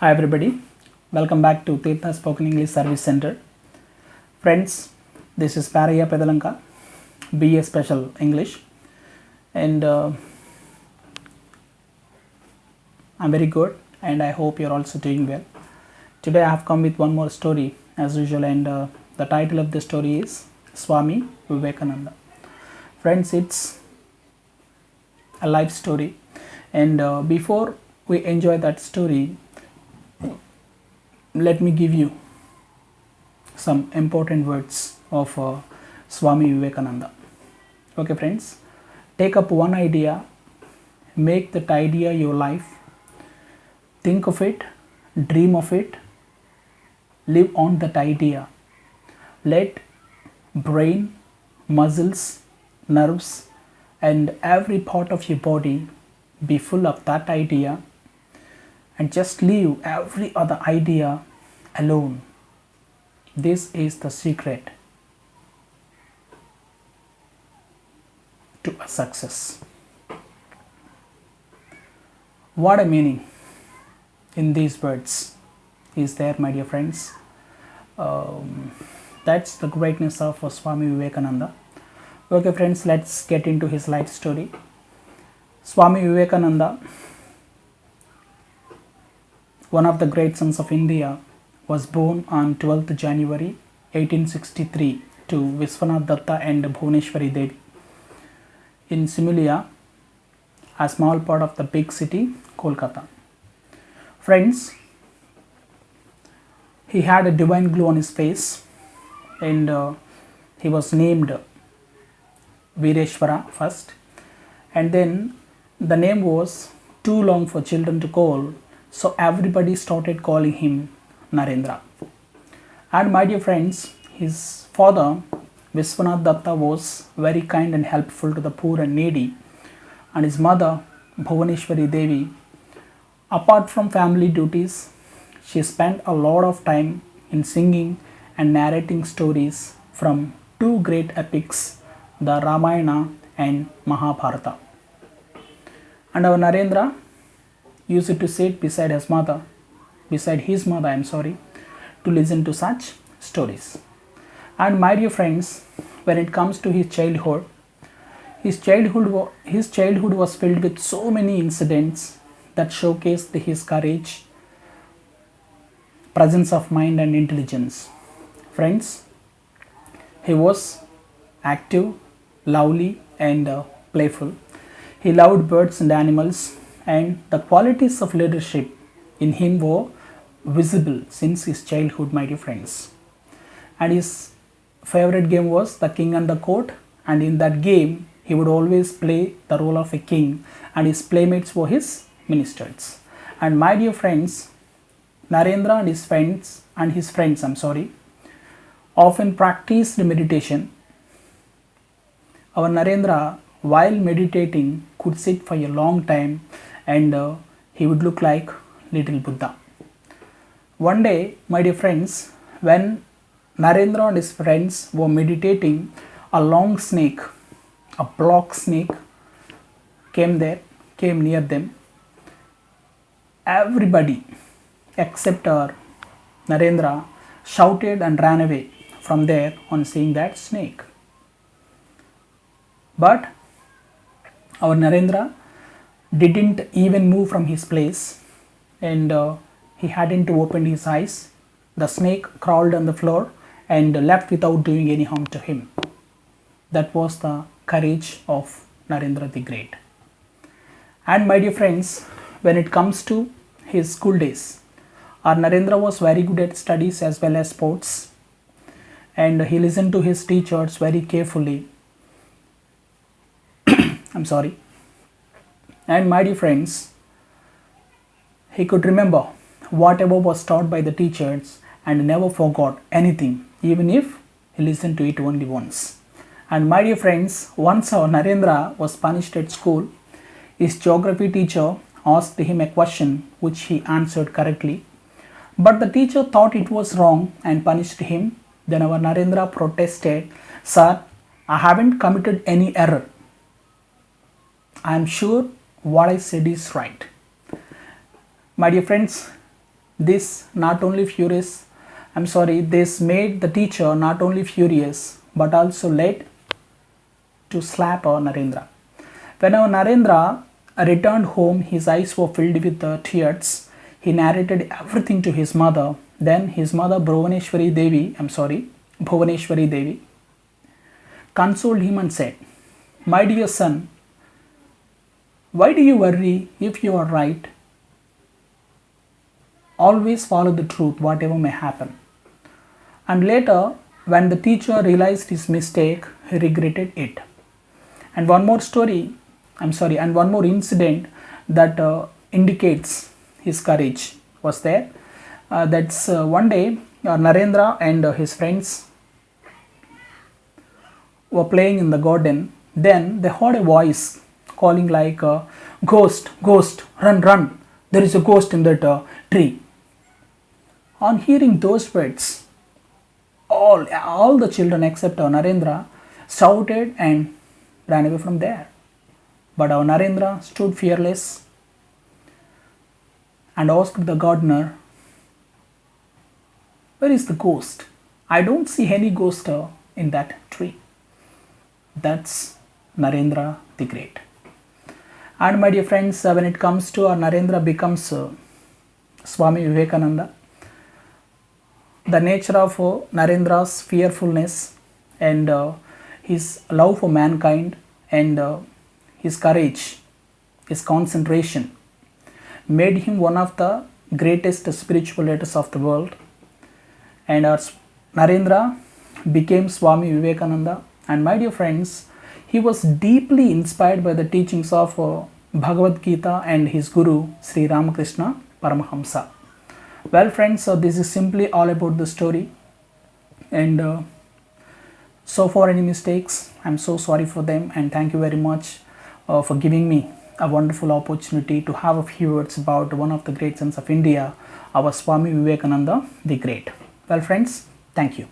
Hi everybody, welcome back to Tirtha Spoken English Service Center. Friends, this is Paraya Pedalanka, BA Special English, and I'm very good and I hope you're also doing well. Today I have come with one more story as usual, and the title of the story is Swamy Vivekananda. Friends, it's a life story, and before we enjoy that story, let me give you some important words of Swamy Vivekananda. Okay, friends, take up one idea, make that idea your life, think of it, dream of it, live on that idea. Let brain, muscles, nerves, and every part of your body be full of that idea, and just leave every other idea alone. This is the secret to a success. What a meaning in these words is there, my dear friends. That's the greatness of Swamy Vivekananda. Okay, friends, let's get into his life story. Swamy Vivekananda, one of the great sons of India, was born on 12th January 1863 to Vishwanath Datta and Bhuvaneshwari Devi in Simulia, a small part of the big city Kolkata. Friends, he had a divine glow on his face, and he was named Vireshwara first, and then the name was too long for children to call, so everybody started calling him Narendra. And my dear friends, his father Vishwanath Datta was very kind and helpful to the poor and needy, and his mother Bhuvaneshwari Devi, apart from family duties, she spent a lot of time in singing and narrating stories from two great epics, the Ramayana and Mahabharata. And our Narendra used to sit beside his mother, to listen to such stories. And my dear friends, when it comes to his childhood was filled with so many incidents that showcased his courage, presence of mind and intelligence. Friends, he was active, lovely and playful. He loved birds and animals, and the qualities of leadership in him were visible since his childhood, my dear friends. And his favorite game was the king and the court, and in that game he would always play the role of a king, and his playmates were his ministers. And my dear friends, Narendra and his friends often practiced meditation. Our Narendra, while meditating, could sit for a long time, and he would look like little Buddha. One day, my dear friends, when Narendra and his friends were meditating, a long snake, a black snake, came near them. Everybody except Narendra shouted and ran away from there on seeing that snake. But our Narendra didn't even move from his place, and he hadn't opened his eyes. The snake crawled on the floor and left without doing any harm to him. That was the courage of Narendra the Great. And my dear friends, when it comes to his school days, our Narendra was very good at studies as well as sports, and he listened to his teachers very carefully. And my dear friends, he could remember whatever was taught by the teachers and never forgot anything, even if he listened to it only once. And my dear friends, once our Narendra was punished at school, his geography teacher asked him a question which he answered correctly, but the teacher thought it was wrong and punished him. Then our Narendra protested, "Sir, I haven't committed any error. I am sure what I said is right." My dear friends, This this made the teacher not only furious but also led to slap our Narendra. When our Narendra returned home, his eyes were filled with tears. He narrated everything to his mother. Then his mother Bhuvaneshwari Devi consoled him and said, "My dear son, why do you worry if you are right? Always follow the truth, whatever may happen." And later, when the teacher realized his mistake, he regretted it. And one more incident that indicates his courage was there. That's one day, Narendra and his friends were playing in the garden. Then they heard a voice calling like, "Ghost, ghost, run, run. There is a ghost in that tree." On hearing those words, all the children except our Narendra shouted and ran away from there. But our Narendra stood fearless and asked the gardener, "Where is the ghost? I don't see any ghost in that tree." That's Narendra the Great. And my dear friends, when it comes to our Narendra becomes Swamy Vivekananda, the nature of Narendra's fearfulness and his love for mankind and his courage, his concentration made him one of the greatest spiritual leaders of the world. And our Narendra became Swamy Vivekananda. And my dear friends, he was deeply inspired by the teachings of Bhagavad Gita and his Guru Sri Ramakrishna Paramahamsa. Well friends, this is simply all about the story, and so for any mistakes, I'm so sorry for them, and thank you very much for giving me a wonderful opportunity to have a few words about one of the great sons of India, our Swamy Vivekananda the Great. Well friends, thank you.